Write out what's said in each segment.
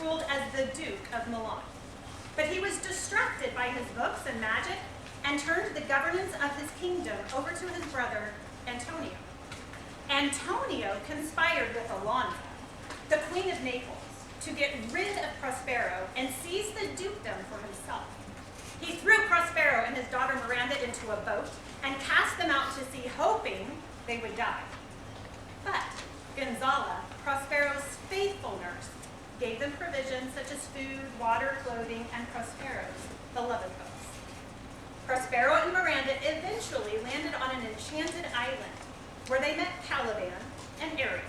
ruled as the Duke of Milan. But he was distracted by his books and magic and turned the governance of his kingdom over to his brother, Antonio. Antonio conspired with Alonza, the Queen of Naples, to get rid of Prospero and seize the dukedom for himself. He threw Prospero and his daughter Miranda into a boat and cast them out to sea, hoping they would die. But Gonzala, Prospero's faithful nurse, gave them provisions such as food, water, clothing, and Prospero's beloved books. Prospero and Miranda eventually landed on an enchanted island where they met Caliban and Ariel.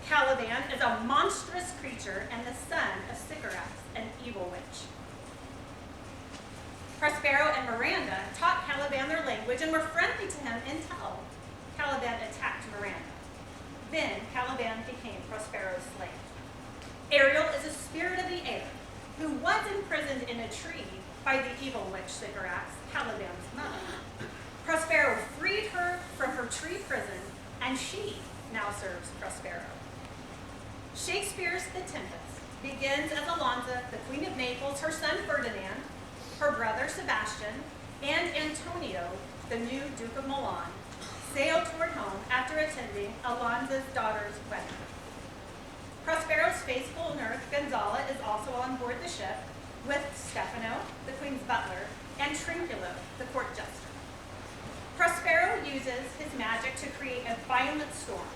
Caliban is a monstrous creature and the son of Sycorax, an evil witch. Prospero and Miranda taught Caliban their language and were friendly to him until Caliban attacked Miranda. Then Caliban became Prospero's slave. Ariel is a spirit of the air who was imprisoned in a tree by the evil witch Sycorax, Caliban's mother. Prospero freed her from her tree prison, and she now serves Prospero. Shakespeare's The Tempest begins as Alonza, the Queen of Naples, her son Ferdinand, her brother Sebastian, and Antonio, the new Duke of Milan, sailed toward home after attending Alonza's daughter's wedding. Prospero's faithful nurse Gonzala is also on board the ship with Stefano, the queen's butler, and Trinculo, the court jester. Prospero uses his magic to create a violent storm,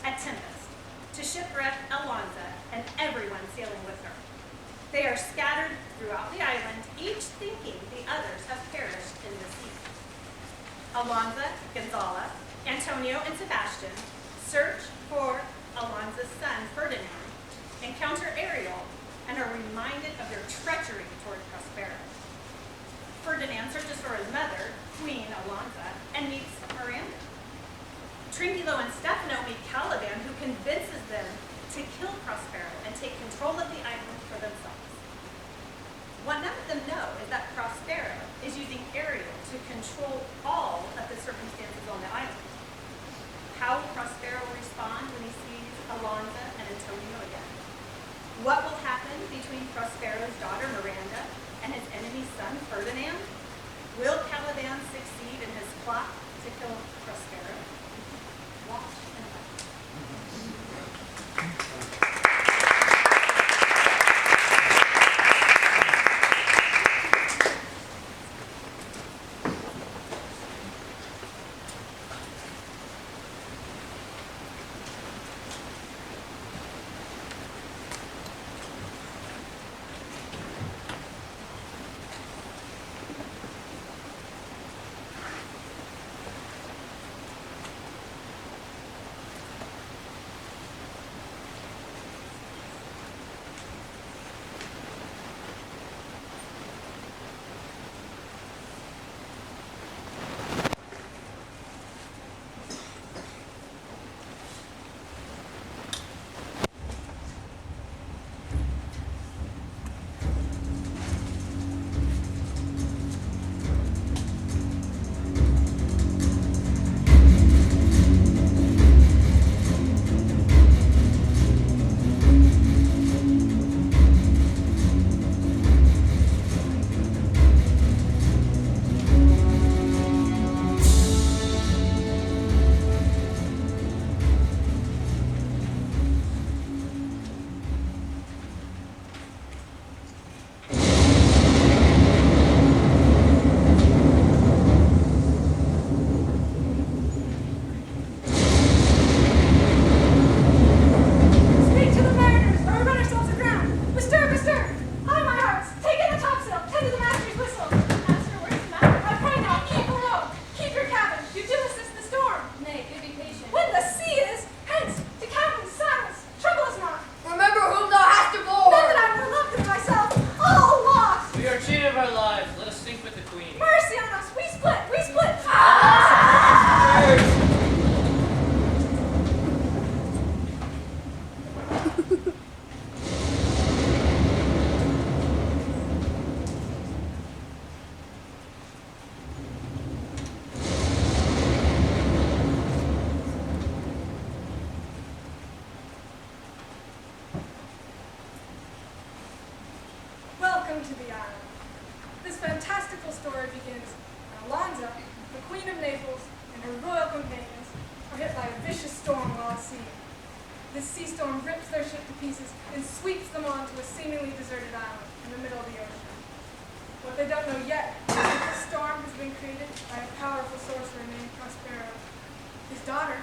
a tempest, to shipwreck Alonza and everyone sailing with her. They are scattered throughout the island, each thinking the others have perished in the sea. Alonza, Gonzala, Antonio, and Sebastian search for Alonza's son, Ferdinand, encounter Ariel, and are reminded of their treachery toward Prospero. Ferdinand searches for his mother, Queen Alonza, and meets Miranda. Trinculo and Stefano meet Caliban, who convinces them to kill Prospero and take control of the island for themselves. What none of them know is that Prospero is using Ariel to control all of the circumstances on the island. How will Prospero respond when he sees Alonza and Antonio again? What will happen between Prospero's daughter Miranda and his enemy's son Ferdinand? Will Caliban succeed in his plot to kill Prospero? Watch and watch. This sea storm rips their ship to pieces and sweeps them onto a seemingly deserted island in the middle of the ocean. What they don't know yet is that this storm has been created by a powerful sorcerer named Prospero. His daughter,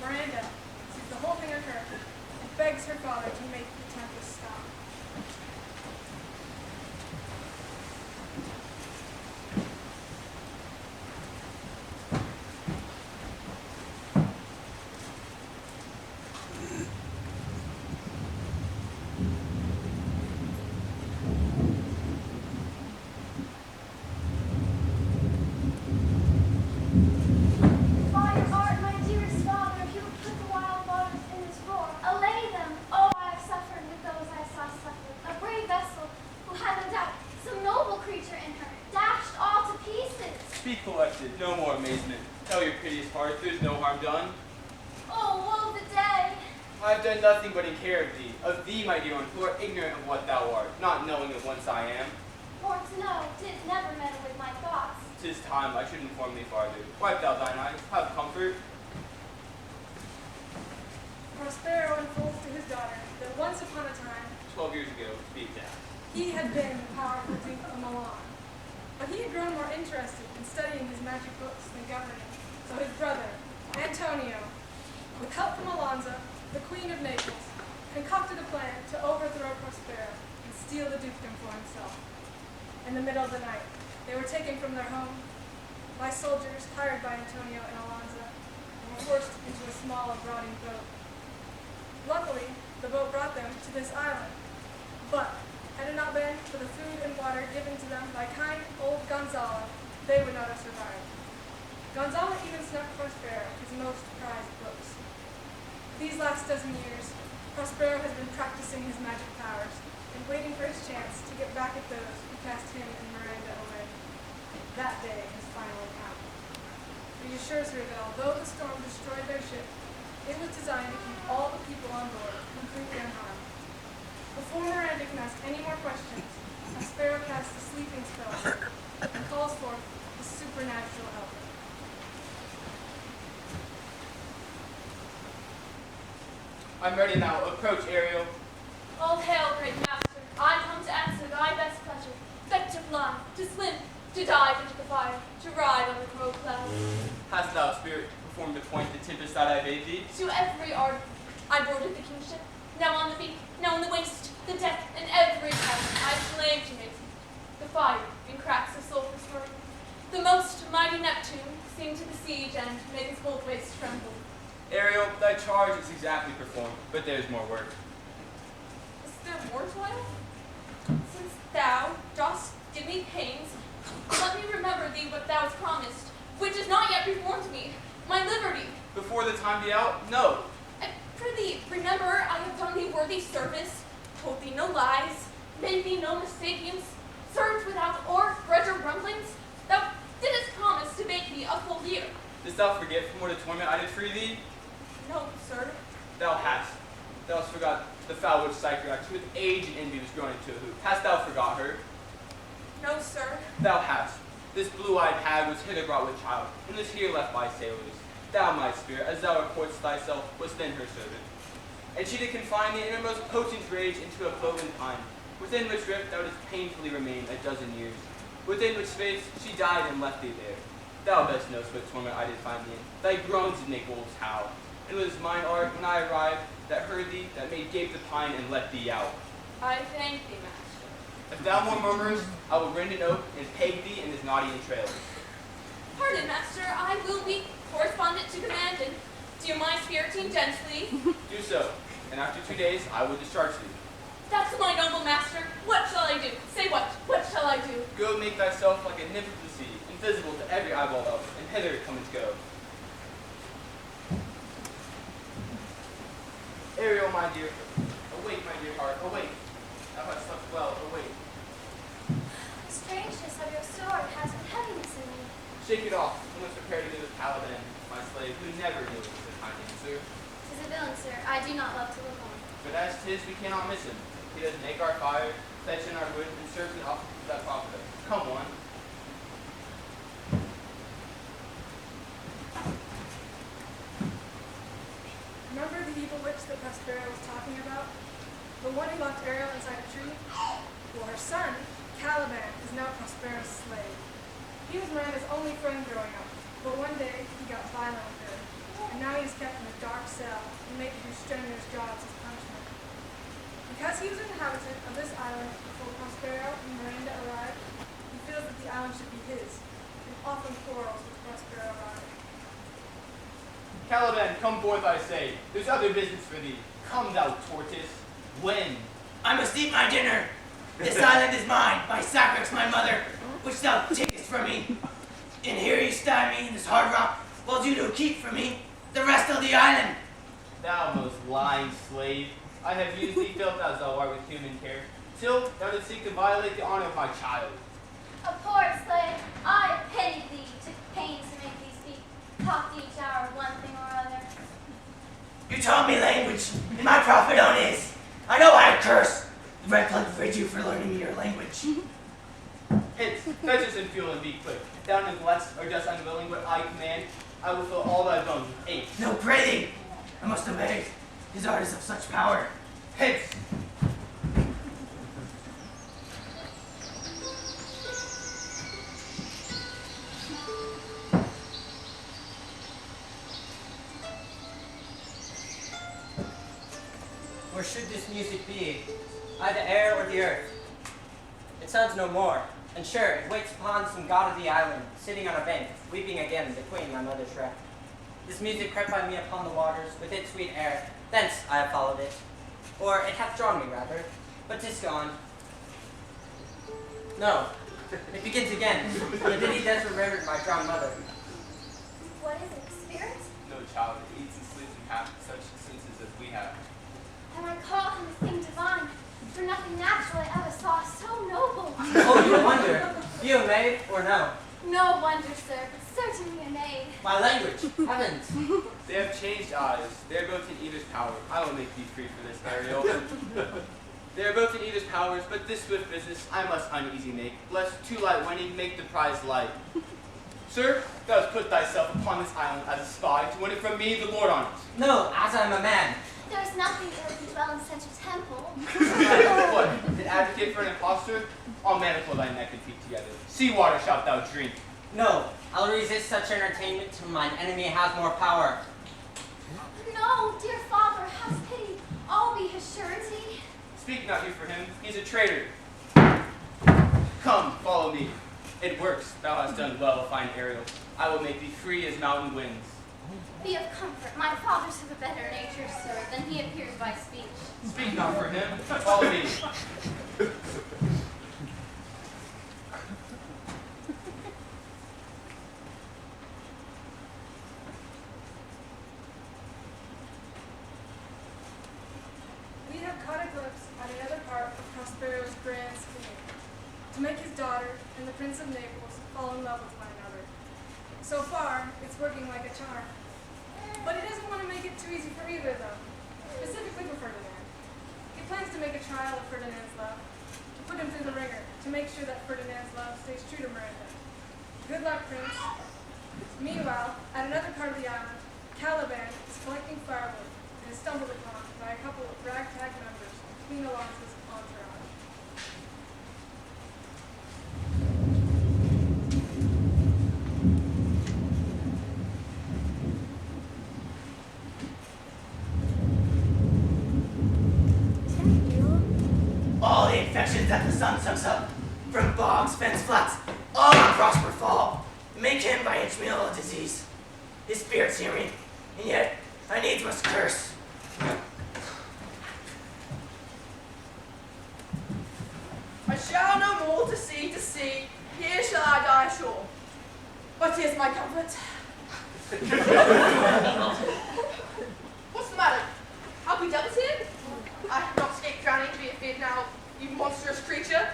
Miranda, sees the whole thing occur and begs her father to make the tempest stop. Be collected, no more amazement. Tell your piteous heart, there's no harm done. Oh, woe the day! I have done nothing but in care of thee, my dear one, who are ignorant of what thou art, not knowing that whence I am. For to know did never meddle with my thoughts. 'Tis time I should inform thee farther. Wipe thou thine eyes, have comfort. Prospero unfolds to his daughter that once upon a time 12 years ago, to be exact. he had been the powerful Duke of Milan. But he had grown more interested in studying his magic books than governing. So his brother, Antonio, with help from Alonza, the Queen of Naples, concocted a plan to overthrow Prospero and steal the dukedom for himself. In the middle of the night, they were taken from their home by soldiers hired by Antonio and Alonza and were forced into a small, rotting boat. Luckily, the boat brought them to this island, but had it not been for the food and water given to them by kind old Gonzalo, they would not have survived. Gonzalo even snuck Prospero his most prized books. These last dozen years, Prospero has been practicing his magic powers and waiting for his chance to get back at those who cast him and Miranda away. That day has finally come. He assures her that although the storm destroyed their ship, it was designed to keep all the people on board completely unharmed. Before Miranda can ask any more questions, Prospero casts a sleeping spell and calls forth the supernatural help. I'm ready now. Approach, Ariel. All hail, great master. I come to answer thy best pleasure. Bet to fly, to swim, to dive into the fire, to ride on the crow cloud. Hast thou, spirit, performed the point the tempest that I bade thee? To every art, I boarded the kingship. Now on the beak, now on the waist, the deck, and every cabin I slaved to make the fire in cracks of sulphur swirl. The most mighty Neptune seemed to besiege and make his whole place tremble. Ariel, thy charge is exactly performed, but there's more work. Is there more toil? Since thou dost give me pains, let me remember thee what thou hast promised, which is not yet performed me, my liberty. Before the time be out? No. I prithee, remember I have done thee worthy service, told thee no lies, made thee no mistakings, served without or grudge or rumblings. Thou didst promise to make me a full year. Dost thou forget from what a torment I did free thee? No, sir. Thou hast. Thou hast forgot the foul witch Sycorax, who with age and envy was grown into a hoop. Hast thou forgot her? No, sir. Thou hast. This blue-eyed hag was hither brought with child, and was here left by sailors. Thou, my spirit, as thou reportst thyself, wast then her servant. And she did confine the innermost potent rage into a cloven pine, within which rift thou didst painfully remain a dozen years, within which space she died and left thee there. Thou best knowest what torment I did find thee in. Thy groans did make wolves howl, and it was mine art when I arrived that heard thee, that made gape the pine and let thee out. I thank thee, master. If thou more murmurest, I will rend an oak and peg thee in his naughty entrails. Pardon, master, I will be correspondent to command, and do my spiriting gently. Do so, and after 2 days I will discharge thee. That's my noble master. What shall I do? Say what? What shall I do? Go make thyself like a nymph of the sea, invisible to every eyeball else, and hither come and go. Ariel, my dear, awake, my dear heart, awake. Thou hast slept well, awake. The strangeness of your sword has been heaviness in me. Shake it off, and let's prepare to go to Caliban, my slave, who never knew it was a kind answer. 'Tis a villain, sir. I do not love to look on. But as 'tis, we cannot miss him. He does make our fire, fetch in our wood, and serves the offices that profit us. Come one. Remember the the evil witch that Prospero was talking about? The one who locked Ariel inside a tree? Well, her son, Caliban, is now Prospero's slave. He was Miranda's only friend growing up, but one day he got violent with her, and now he is kept in a dark cell and made to do strenuous jobs as punishment. Because he was an inhabitant of this island before Prospero and Miranda arrived, he feels that the island should be his, and often quarrels with Prospero about it. Caliban, come forth, I say. There's other business for thee. Come, thou tortoise. When? I must eat my dinner. This island is mine, by Sacrex my mother, which thou takest from me. And here you sty me in this hard rock, while you do keep from me the rest of the island. Thou most lying slave, I have used thee filth as thou art with human care, till thou didst seek to violate the honor of my child. A poor slave, I pity thee, took pains to make thee speak, talked each hour one thing or other. You taught me language, and my profit on is. I know I curse. The red plug forbid you for learning me your language. Hence, fetch us in fuel and be quick. If thou neglectst or dost unwilling what I command, I will fill all thy bones with ache. No, pray thee. I must obey. His art is of such power. Hence! Where should this music be? Either air or the earth. It sounds no more, and sure, it waits upon some god of the island, sitting on a bank, weeping again between my mother's wreck. This music crept by me upon the waters, with its sweet air, thence I have followed it. Or it hath drawn me, rather, but 'tis gone. No, it begins again, the ditty thus remembered my drowned mother. What is it, spirit? No child, it eats and sleeps and hath such senses as we have. And I call him a thing divine, for nothing natural I ever saw so noble. Oh, you wonder, you a maid or no? No wonder, sir, but certainly a maid. My language, heavens. They have changed eyes. They are both in either's power. I will make thee free for this, Ariel. They are both in either's powers, but this swift business I must uneasy make, lest too light winning make the prize light. Sir, thou hast put thyself upon this island as a spy to win it from me, the Lord on it. No, as I am a man. There is nothing ill to dwell in such a temple. What? An advocate for an impostor? I'll manacle thy neck and feet together. Sea water shalt thou drink. No, I'll resist such entertainment till mine enemy has more power. No, dear father, have pity. I'll be his surety. Speak not you for him. He's a traitor. Come, follow me. It works. Thou hast done well, fine Ariel. I will make thee free as mountain winds. Be of comfort. My father's of a better nature, sir, than he appears by speech. Speak not for him. Follow me. We have caught a glimpse at another part of Prospero's grand scheme, to make his daughter and the Prince of Naples fall in love with one another. So far, it's working like a charm. But he doesn't want to make it too easy for either of them, specifically for Ferdinand. He plans to make a trial of Ferdinand's love, to put him through the ringer, to make sure that Ferdinand's love stays true to Miranda. Good luck, Prince. Meanwhile, at another part of the island, Caliban is collecting firewood and is stumbled upon by a couple of ragtag members of Queen Alonso's entourage. All the infections that the sun sucks up, from bogs, fence flats, all on prosper fall, make him by inch meal a disease. His spirits hear me, and yet I needs must curse. I shall no more to see, here shall I die sure. But here's my comfort. What's the matter? Have we devils here? I have not escaped drowning to be afeard now, you monstrous creature.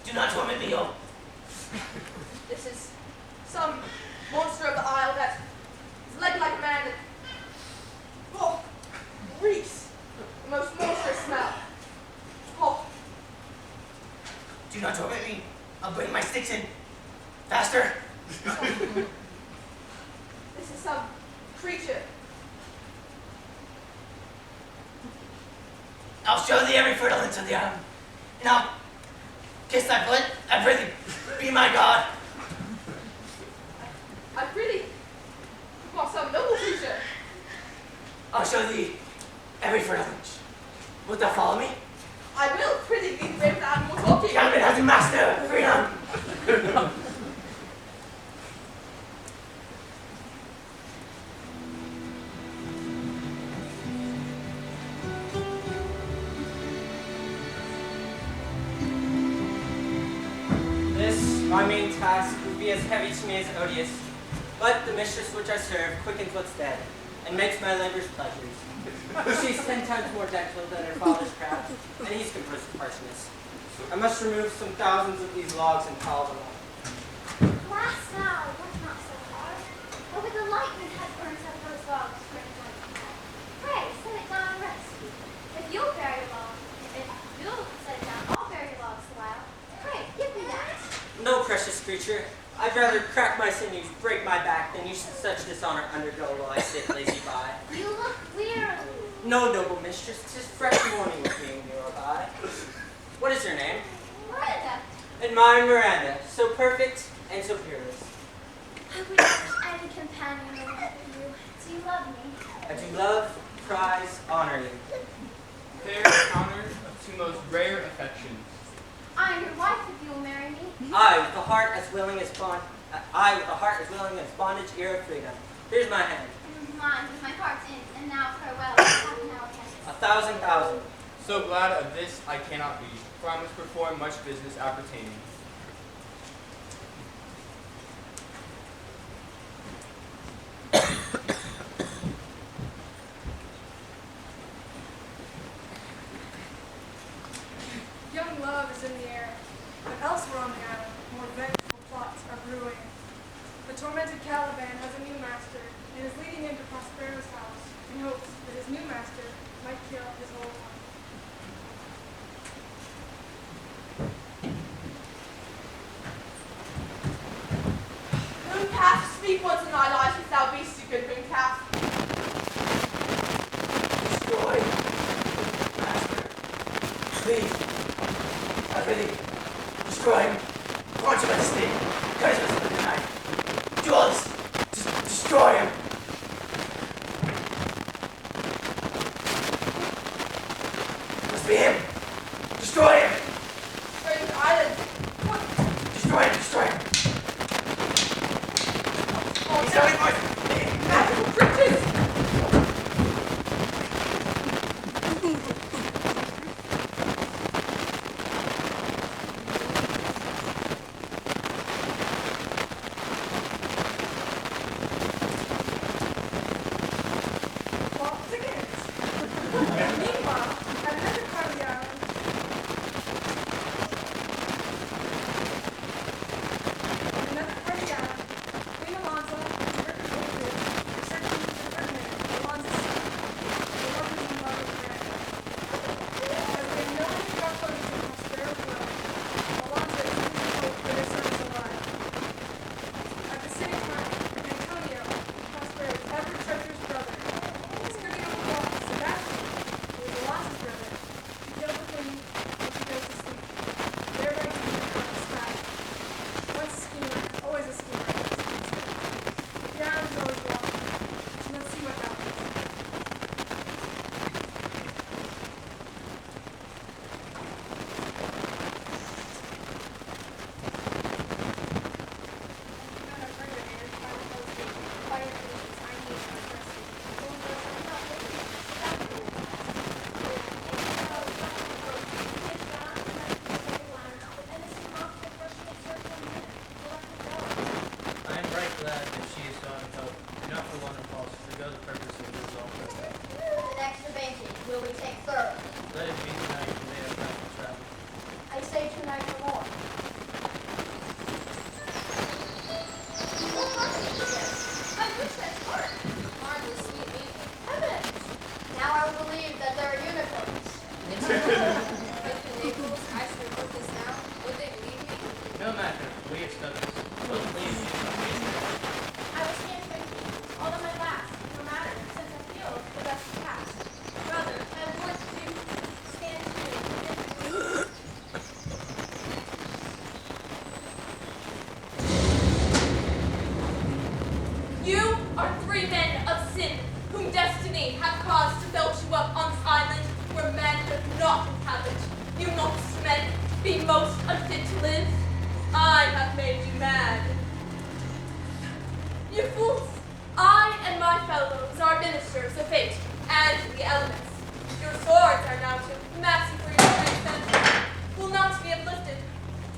Do not torment me, oh. This is some monster of the isle that is legged like a man that... Oh, I'll show thee every fertile inch of the island, and I'll kiss thy foot. I pray thee, be my God. I'm pretty. You are some noble creature. I'll show thee every fertile inch. Wilt thou follow me? I will pretty lead the way with animals walking. Caliban has a master, freedom. This, my main task, would be as heavy to me as odious, but the mistress which I serve quickens what's dead, and makes my labors pleasures. She is 10 times more gentle than her father's craft, and he's composed of harshness. I must remove some thousands of these logs and pile them up. Alas now, was not so hard. Over the lightning has burned up those logs for a night. Pray, set it down and rest. If you'll set it down, I'll bury your logs a while. Pray, give me that. No, precious creature. I'd rather crack my sinews, break my back, than you should such dishonor undergo while I sit lazy by. You look weary. No, noble mistress, 'tis fresh morning with me when you are by. What is your name? Miranda, And mine, Miranda, so perfect and so peerless. I wish any companion would have you. Do you love me? I do love, prize, honor you. Fair encounter of two most rare affections. I am your wife if you will marry me. I, with a heart as willing as bondage, ear of freedom. Here's my hand. Mine, with my heart's in, and now farewell. Happy now, Tempest. 1,000,000. So glad of this I cannot be, for I must perform much business appertaining. Young love is in the air, but elsewhere on the island, more vengeful plots are brewing. The tormented Caliban has a new master and is leading him to Prospero's house in hopes that his new master might kill his old one. Mooncalf, speak once in thy life if thou be'st a good mooncalf. Destroy, master. Please, I pray thee, destroy him. Launch him at the stake. Cut his wrist with a knife. Do all this. Just destroy him. Must be him. Destroy him. Strange island. What? Destroy him. Destroy him. Oh, He's coming for us. magical creatures! Plots again. Meanwhile, at another part of the island, Queen Alonzo and her companions are searching for Ferdinand, Alonzo's son, the lovers and love of Miranda. As they know anything about footage of Prospero's will, Alonzo is losing hope that his son is alive. At the same time, Antonio, Prospero's ever-treacherous brother, is cooking up a plot with Sebastian, who is Alonzo's brother, to kill the queen when she goes to sleep, thereby taking her on his side. Once a schemer, always a schemer. The ground is always long. Let's see what happens. I am right glad that she is sought help, not for want of cause, to go the purpose of this all purpose. The next advantage will we take third. Let it be tonight, and they have time to travel. I say tonight no more. I wish that's work. Marvelous sweet meat. Heavens! Now I will believe that there are unicorns. If the neighbors I should report this now, would they believe me? No matter, we have studied. So please, I will stand drinking, although my last, no matter, since I feel the best past. Rather, I would do stand have caused to build you up on this island where men have not inhabit. You most men be most unfit to live. I have made you mad. You fools! I and my fellows are ministers of fate and the elements. Your swords are now too massy for your strength and will not be uplifted.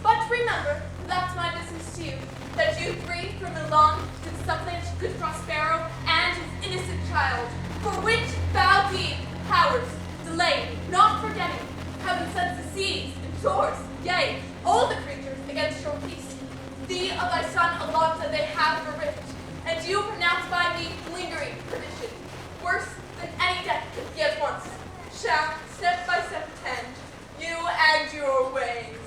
But remember, that's my business to you, that you three from Milan did supplant good Prospero and his innocent child, for which foul deed, cowards, delayed, not forgetting, heaven sends the seas and shores, yea, all the creatures against your peace. Thee of thy son Alonza they have bereft, and you pronounce by me lingering perdition, worse than any death could be at once, shall step by step attend you and your ways.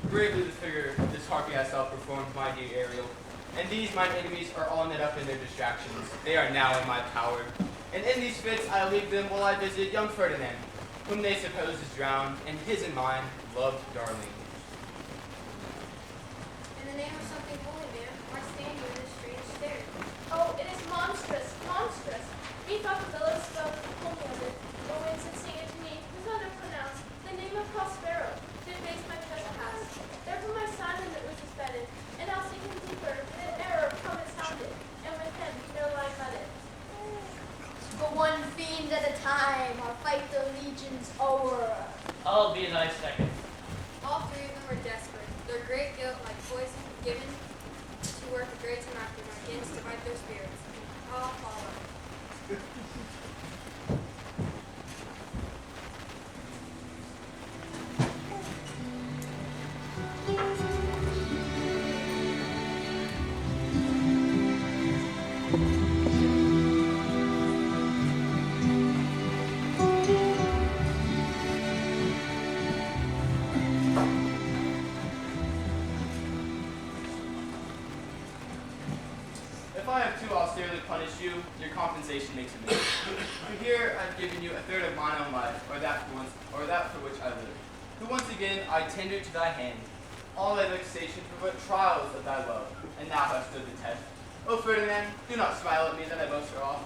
Bravely this harpy has self-performed, my dear Ariel. And these mine enemies are all knit up in their distractions. They are now in my power. And in these fits I leave them while I visit young Ferdinand, whom they suppose is drowned, and his and mine loved darling. In the name of something holy, man, why stand you in this strange stare? Oh, it is monstrous, monstrous. Methought the billows fell holy of it, the winds had sing it to me, whose thunder pronounced the name of Prospero, did base my trespass. Therefore my silent it was suspended, and I'll sink him deeper, in an error come and sounded, and with him no life let it. For one fiend at a time, or fight the legions o'er. I'll be thy second. All three of them were desperate. Their great guilt, like poison, given to work a great after them against to fight their spirits. All follow. If I have too austerely punished you, your compensation makes a note. For here I've given you a third of mine own life, or that for which I live. Who once again I tender to thy hand, all thy vexation for what trials of thy love, and thou hast stood the test. O Ferdinand, do not smile at me that I boast her off,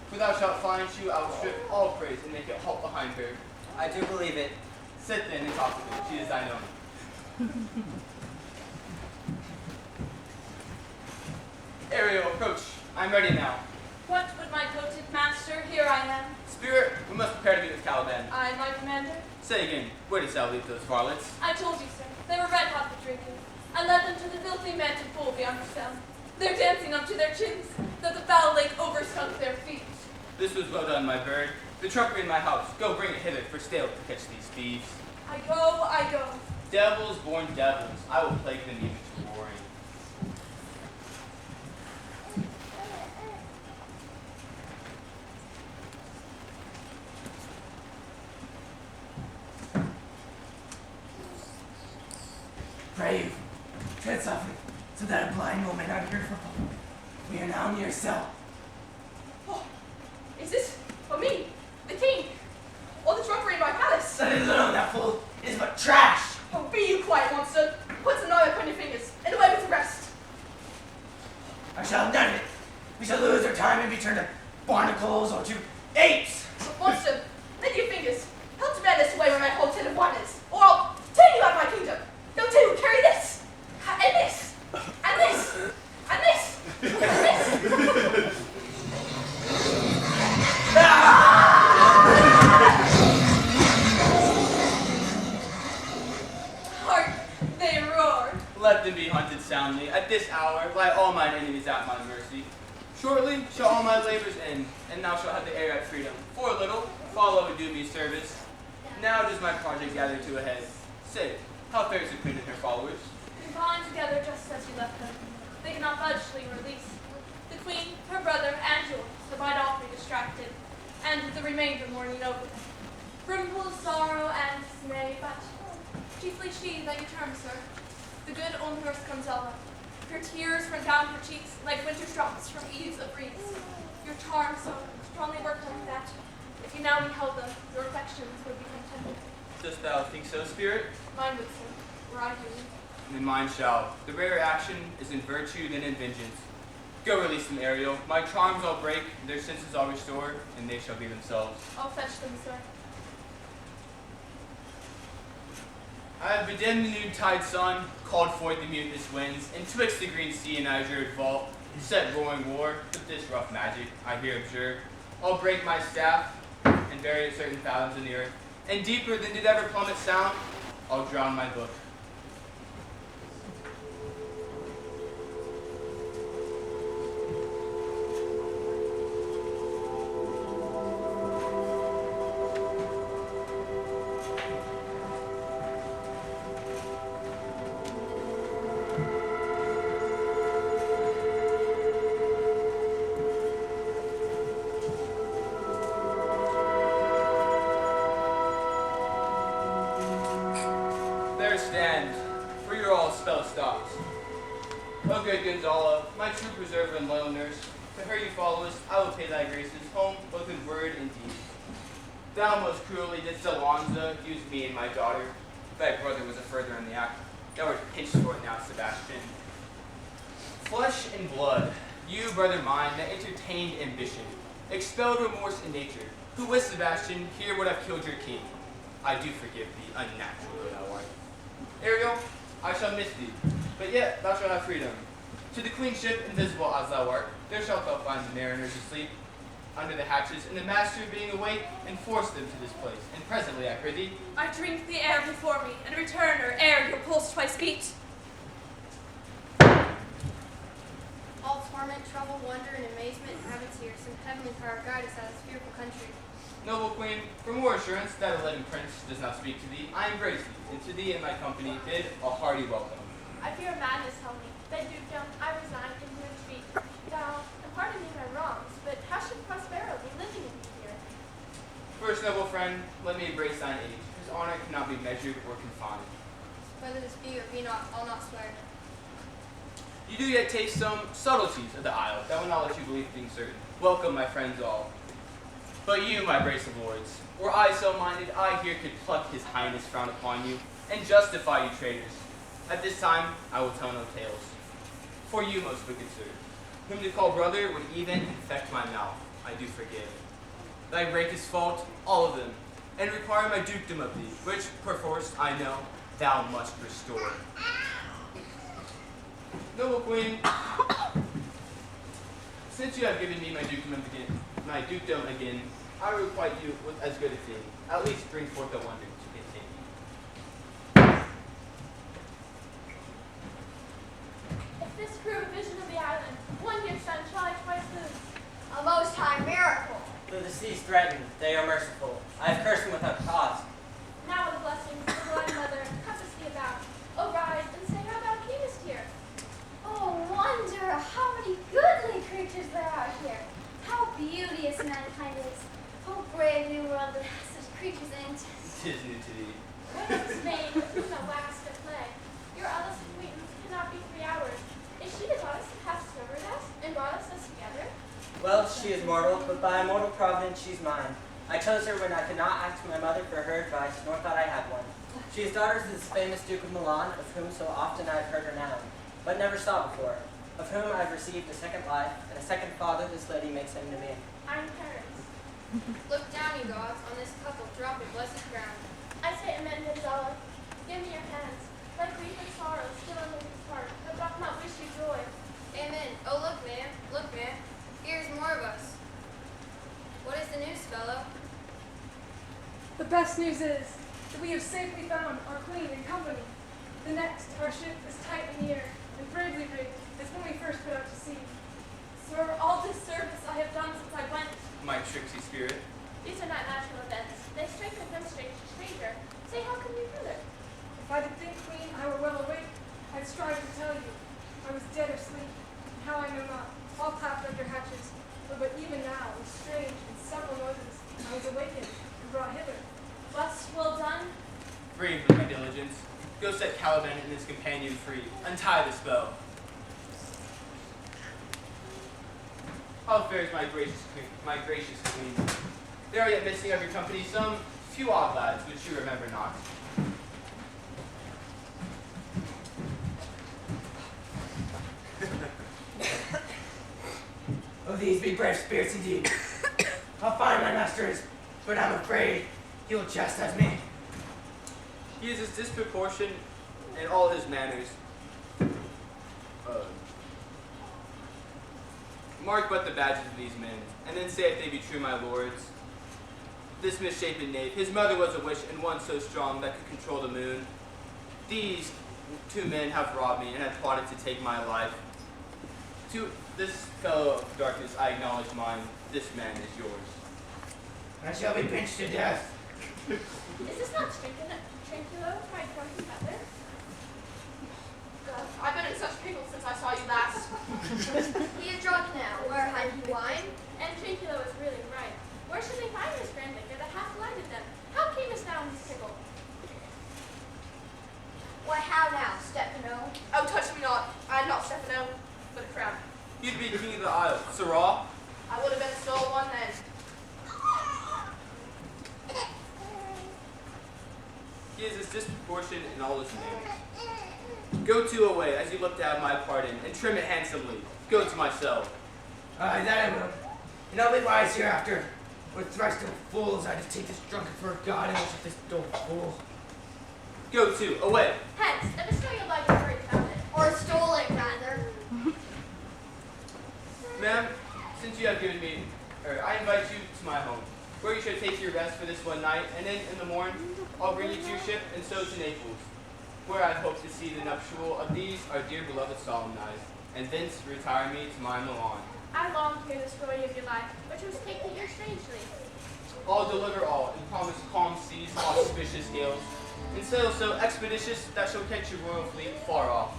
for thou shalt find she I will strip all praise and make it halt behind her. I do believe it. Sit then and talk with her, she is thine own. Ariel, approach. I am ready now. What would my coated master? Here I am. Spirit, we must prepare to meet with Caliban. I, my commander. Say again, where didst thou leave those varlets? I told you, sir. They were red hot with drinking. I led them to the filthy manted pool beyond the cell. They're dancing up to their chins, that the foul lake oversunk their feet. This was well done, my bird. The trumpery in my house. Go bring it hither for stale to catch these thieves. I go. Devils born devils, I will plague them even to roaring. Brave, tread softly, so that a blind woman not hear from home. We are now near cell. Oh, is this for me, the king? All the trumpery in my palace? Let it alone, that fool. It is but trash. Oh, be you quiet, monster. Put some knife upon your fingers, and away with the rest. I shall have none of it. We shall lose our time and be turned to barnacles or to apes. Monster, lend your fingers. Help to bear this away where my whole tin of wine is, or I'll turn you out of my kingdom. No, two, carry this, and this, and this, and this, and this. Hark, they roar. Let them be hunted soundly. At this hour lie all mine enemies at my mercy. Shortly shall all my labors end, and thou shalt have the air at freedom. For a little, follow and do me service. Now does my project gather to a head. Say, how fares the queen and her followers? Confined together just as you left them. They cannot budge till you release. The queen, her brother, and yours abide all three distracted, and the remainder mourning over them. Brimful of sorrow and dismay, but chiefly she that you term, sir. The good old nurse Gonzala. Her tears run down her cheeks like winter's drops from eaves of reeds. Your charms so strongly worked on that, if you now beheld them, your affections would become tender. Dost thou think so, spirit? Mine would, sir, were I human. Then mine shall. The rarer action is in virtue than in vengeance. Go release them, Ariel. My charms I'll break, their senses I'll restore, and they shall be themselves. I'll fetch them, sir. I have bedimmed the noontide sun, called forth the mutinous winds, and twixt the green sea and azured vault, set roaring war, with this rough magic I here observe. I'll break my staff, and bury it certain fathoms in the earth, and deeper than did ever plummet sound, I'll drown my book. There stand, for your all spell stops. O good Gonzalo, my true preserver and loyal nurse, to her you followest, I will pay thy graces home, both in word and deed. Thou most cruelly didst Alonza use me and my daughter. Thy brother was a further in the act. Thou art pinched for it now, Sebastian. Flesh and blood, you, brother mine, that entertained ambition, expelled remorse in nature, who with Sebastian here would have killed your king. I do forgive thee, unnatural though thou art. Ariel, I shall miss thee, but yet thou shalt have freedom. To the queen ship, invisible as thou art, there shalt thou find the mariners asleep under the hatches, and the master being awake, and force them to this place. And presently, I prithee, I drink the air before me, and return or ere your pulse twice beat. All torment, trouble, wonder, and amazement inhabits here. Some heavenly power guide us out of this fearful country. noble queen, for more assurance that a living prince does not speak to thee, I embrace thee, and to thee and my company bid a hearty welcome. I fear madness, tell me. Then dukedom, I resign and here to speak. Thou, and pardon me my wrongs, but how should Prospero be living in me here? First, noble friend, let me embrace thine age, whose honor cannot be measured or confined. Whether this be or be not, I'll not swear. You do yet taste some subtleties of the isle that will not let you believe things certain. Welcome, my friends all. But you, my brace of lords, were I so minded, I here could pluck his highness frown upon you, and justify you traitors. At this time, I will tell no tales. For you, most wicked sir, whom to call brother would even infect my mouth, I do forgive. Thy greatest fault, all of them, and require my dukedom of thee, which, perforce, I know, thou must restore. Noble queen, since you have given me my dukedom again, I requite you with as good a thing. At least bring forth a wonder to continue. If this grew a vision of the island, one year's sun shall I twice lose. A most high miracle. Though the seas threaten, they are merciful. I have cursed them without cause. Now with blessings, the Divine Mother, compass thee about. O rise, and say how thou camest here. Oh, wonder how many goodly creatures there are here. How beauteous mankind is. Oh, brave new world that has such creatures in it. 'Tis new to thee. When it is made, who no last at play. Your eldest acquaintance cannot be 3 hours. Is she the goddess that hath discovered us, and brought us thus together? Well, she is mortal, but by a mortal providence she's mine. I chose her when I could not ask my mother for her advice, nor thought I had one. She is daughter to this famous Duke of Milan, of whom so often I have heard renown, but never saw before, of whom I have received a second life, and a second father this lady makes him to me. I'm Paris. Look down, you gods, on this couple, drop your blessed crown. I say amen, Gonzalo. Give me your hands. Let grief and sorrow still in his heart, but doth not wish you joy. Amen. Oh, look, man. Here's more of us. What is the news, fellow? The best news is that we have safely found our queen and company. The next, our ship is tight and near, and bravely rigged as when we first put out to sea. Sir, all this service I have done since I went. My tricksy spirit. These are not natural events. They strike a stranger. Say, how can we further? If I did think, queen, I were well awake, I'd strive to tell you. I was dead asleep, and how I know not, all clapped under hatches. But even now, with strange and subtle noises, I was awakened and brought hither. What's well done? Brave with my diligence. Go set Caliban and his companion free. Untie the spell. How fares my gracious queen? There are yet missing of your company some few odd lads which you remember not. of these be brave spirits indeed. I'll find my masters, but I'm afraid he will chastise me. He is as disproportioned in all his manners. Mark but the badges of these men, and then say if they be true, my lords. This misshapen knave, his mother was a witch, and one so strong that could control the moon. These two men have robbed me and have plotted to take my life. To this fellow of darkness I acknowledge mine. This man is yours. I shall be pinched to death. Is this not Trinculo, my dwarf's mother? God, I've been in such pickles since I saw you last. He is drunk now. Where had he wine? And Trinculo is really right. Where should they find this grand liquor that hath blinded them? How camest thou in this pickle? Why, how now, Stefano? Oh, touch me not. I am not Stefano, but a crown. You'd be king of the isle. Sirrah? I would have been stole one then. He is as disproportioned in all his manners. Go to away, as you look to have my pardon, and trim it handsomely. Go to my cell. Aye, that I will. And I'll be wise hereafter. What thrice to fools, I just take this drunkard for a god and worship this dull fool. Go to, away. Hence, and bestow your life where you found it. Or stole it, rather. Ma'am, since you have given me, I invite you to my home, where you shall take your rest for this one night, and then in the morn, I'll bring you to your ship and so to Naples, where I hope to see the nuptial of these our dear beloved solemnized, and thence retire me to my Milan. I long to hear the story of your life, which was taken here strangely. I'll deliver all, and promise calm seas, auspicious gales, and sail so expeditious that shall catch your royal fleet far off.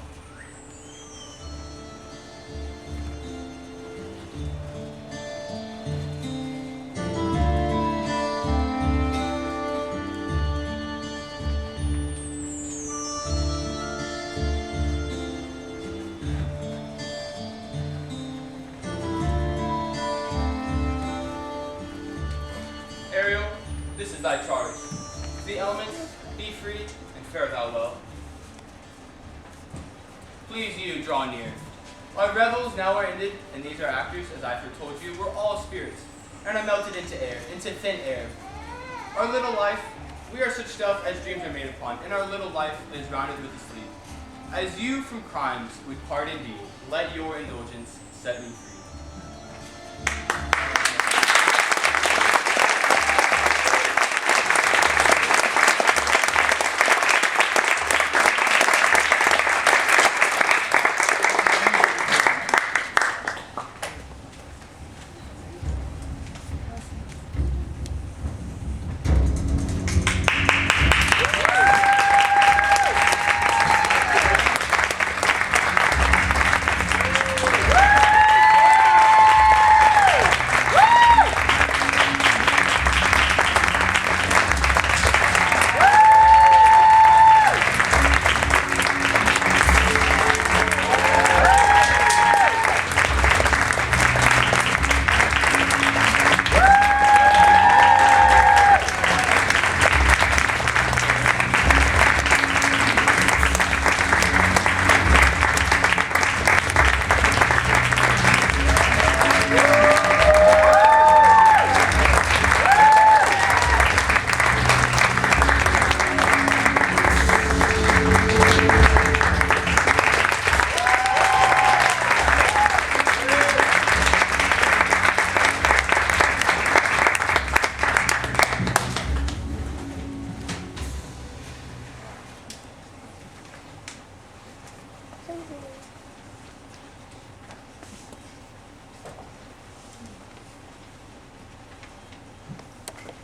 Ariel, this is thy charge. To the elements, be free, and fare thou well. Please you, draw near. Our revels now are ended, and these our actors, as I foretold you, were all spirits, and are melted into air, into thin air. Our little life, we are such stuff as dreams are made upon, and our little life is rounded with a sleep. As you from crimes would part indeed, let your indulgence set me free.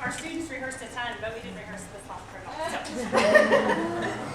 Our students rehearsed at 10, but we didn't rehearse this long for all. So.